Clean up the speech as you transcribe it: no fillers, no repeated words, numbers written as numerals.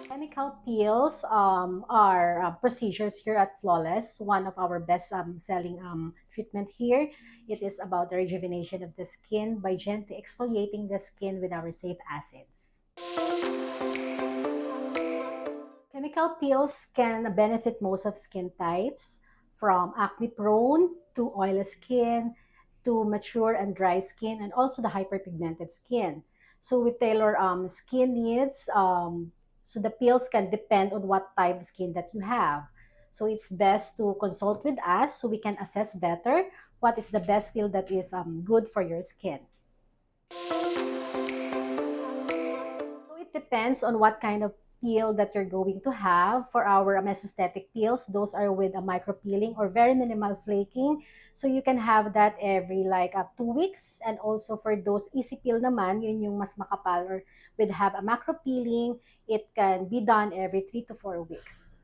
Chemical peels are procedures here at Flawless, one of our best selling treatment here. It is about the rejuvenation of the skin by gently exfoliating the skin with our safe acids. Chemical peels can benefit most of skin types, from acne prone to oily skin to mature and dry skin, and also the hyperpigmented skin. So we tailor skin needs. So the peels can depend on what type of skin that you have. So it's best to consult with us so we can assess better what is the best peel that is good for your skin. So it depends on what kind of peel that you're going to have. For our mesostatic peels, those are with a micro peeling or very minimal flaking. So you can have that every like 2 weeks. And also for those easy peel naman, yun yung mas makapal or with have a macro peeling, it can be done every 3 to 4 weeks.